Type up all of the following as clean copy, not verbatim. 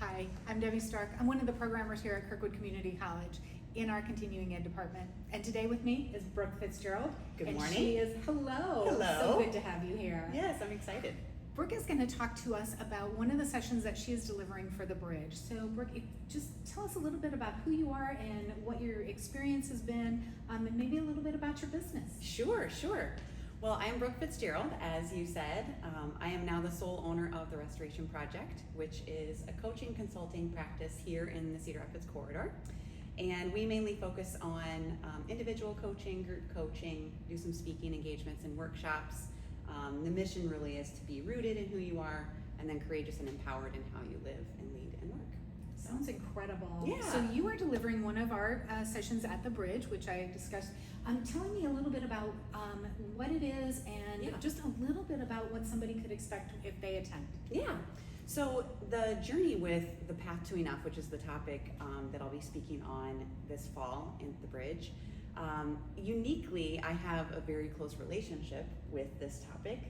Hi, I'm Debbie Stark. I'm one of the programmers here at Kirkwood Community College in our continuing ed department. And today with me is Brooke Fitzgerald. Good morning. She is, hello. Hello. So good to have you here. Yes, I'm excited. Brooke is going to talk to us about one of the sessions that she is delivering for the Bridge. So Brooke, just tell us a little bit about who you are and what your experience has been, and maybe a little bit about your business. Sure. Well, I am Brooke Fitzgerald, as you said. I am now the sole owner of the Restoration Project, which is a coaching consulting practice here in the Cedar Rapids corridor. And we mainly focus on individual coaching, group coaching, do some speaking engagements and workshops. The mission really is to be rooted in who you are and then courageous and empowered in how you live and lead and work. Sounds incredible. Yeah. So you are delivering one of our sessions at the Bridge, which I discussed. Tell me a little bit about what it is and just a little bit about what somebody could expect if they attend. Yeah. So the journey with the Path to Enough, which is the topic that I'll be speaking on this fall in the Bridge, uniquely, I have a very close relationship with this topic,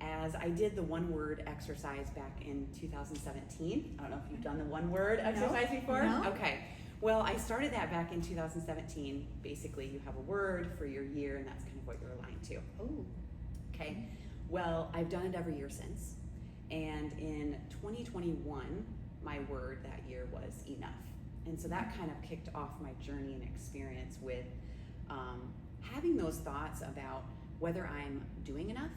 as I did the one-word exercise back in 2017. I don't know if you've done the one-word exercise before. No. Okay. Well, I started that back in 2017. Basically, you have a word for your year, and that's kind of what you're aligned to. Oh. Okay. Well, I've done it every year since. And in 2021, my word that year was enough. And so that kind of kicked off my journey and experience with having those thoughts about whether I'm doing enough,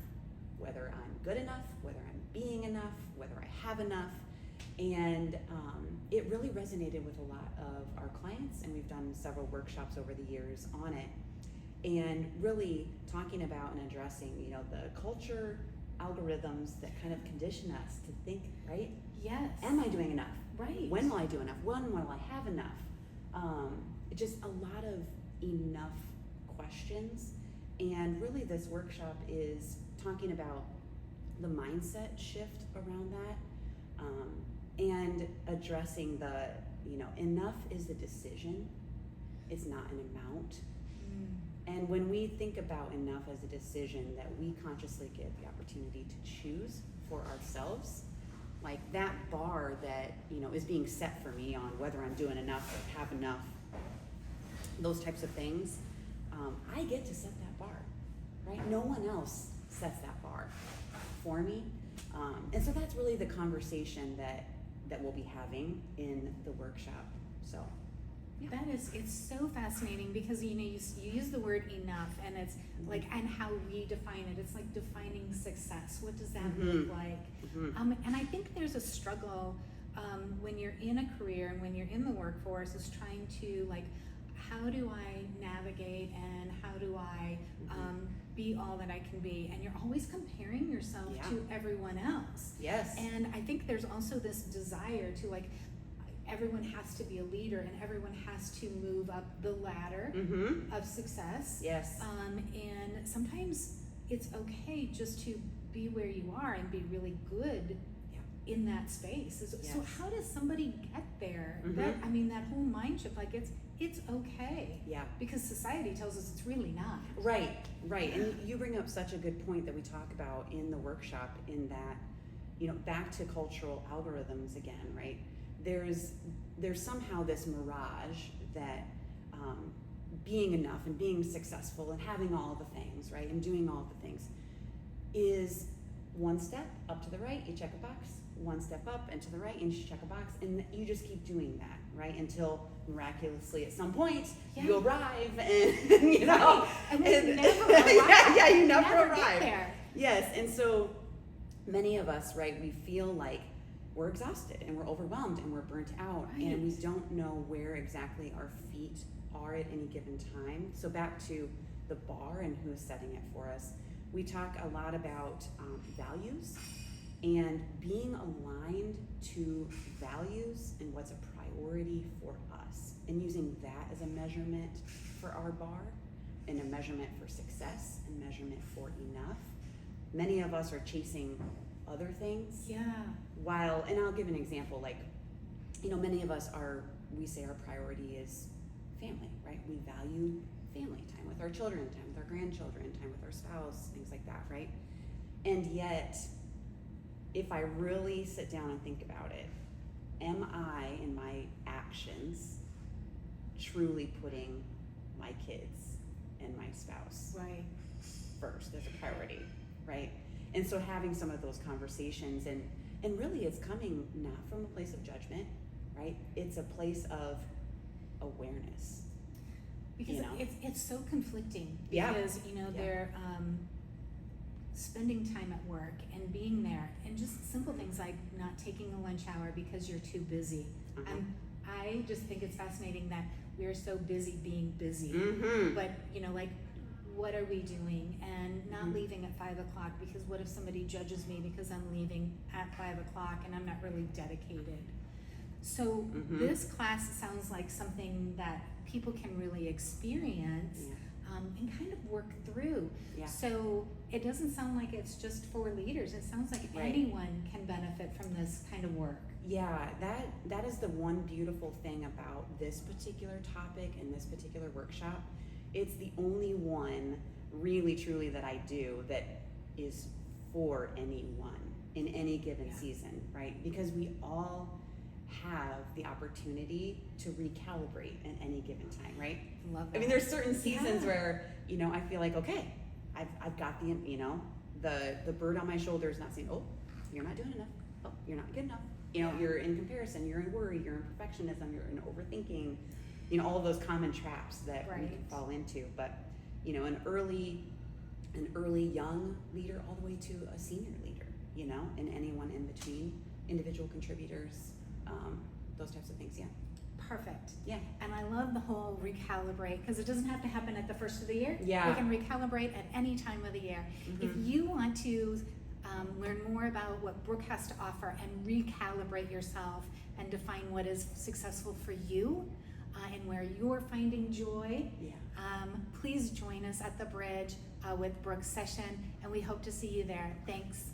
whether I'm good enough, whether I'm being enough, whether I have enough. And it really resonated with a lot of our clients, and we've done several workshops over the years on it. And really talking about and addressing, the culture algorithms that kind of condition us to think, right? Yes. Am I doing enough? Right. When will I do enough? When will I have enough? Just a lot of enough questions. And really this workshop is talking about the mindset shift around that, and addressing the, enough is a decision. It's not an amount. And when we think about enough as a decision that we consciously get the opportunity to choose for ourselves, like that bar that, is being set for me on whether I'm doing enough or have enough, those types of things, I get to set that bar, right? No one else sets that bar for me. And so that's really the conversation that we'll be having in the workshop. So. Yeah. It's so fascinating because you use the word enough, and it's like, and how we define it. It's like defining success. What does that look like? And I think there's a struggle when you're in a career and when you're in the workforce, is trying to how do I navigate and how do I be all that I can be? And you're always comparing yourself to everyone else. Yes. And I think there's also this desire to everyone has to be a leader and everyone has to move up the ladder of success. Yes. And sometimes it's okay just to be where you are and be really good in that space. So how does somebody get there? That whole mind shift, it's okay. Yeah. Because society tells us it's really not. Right. And you bring up such a good point that we talk about in the workshop, in that, back to cultural algorithms again, right? There's somehow this mirage that being enough and being successful and having all the things, right, and doing all the things is one step up to the right, you check a box, one step up and to the right, and you check a box, and you just keep doing that, right, until miraculously at some point you arrive, and and we never arrive. You never arrive. Get there. Yes, and so many of us, right, we feel like we're exhausted and we're overwhelmed and we're burnt out, and we don't know where exactly our feet are at any given time. So back to the bar and who is setting it for us, we talk a lot about values and being aligned to values and what's a priority for us, and using that as a measurement for our bar, and a measurement for success and measurement for enough. Many of us are chasing other things. Yeah. And I'll give an example, many of us we say our priority is family, right? We value family time with our children, time with our grandchildren, time with our spouse, things like that, right? And yet, if I really sit down and think about it, am I in my actions truly putting my kids and my spouse Right. first as a priority, right? And so having some of those conversations, and really it's coming not from a place of judgment, right? It's a place of awareness. Because You know? it's so conflicting, Yeah. because Yeah. they're spending time at work and being there, and just simple things like not taking a lunch hour because you're too busy. Uh-huh. I just think it's fascinating that we're so busy being busy, Mm-hmm. but like, what are we doing? And not Mhm. leaving at 5 o'clock, because what if somebody judges me because I'm leaving at 5 o'clock and I'm not really dedicated? So Mhm. this class sounds like something that people can really experience, Yeah. and kind of work through. Yeah. So it doesn't sound like it's just for leaders. It sounds like Right. anyone can benefit from this kind of work. Yeah, that is the one beautiful thing about this particular topic and this particular workshop. It's the only one really truly that I do that is for anyone in any given Yeah. season, right? Because we all have the opportunity to recalibrate at any given time, right? Love that. I mean, there's certain seasons Yeah. where, I feel like, okay, I've got the bird on my shoulder is not saying, oh, you're not doing enough. Oh, you're not good enough. Yeah. You're in comparison, you're in worry, you're in perfectionism, you're in overthinking, all of those common traps that we can Right. fall into. But, an early young leader all the way to a senior leader, and anyone in between, individual contributors, those types of things, yeah. Perfect. Yeah. And I love the whole recalibrate, because it doesn't have to happen at the first of the year. Yeah. We can recalibrate at any time of the year. If Mhm. you want to learn more about what Brooke has to offer and recalibrate yourself and define what is successful for you, and where you're finding joy, Yeah. please join us at the Bridge with Brooke's session, and we hope to see you there. Thanks.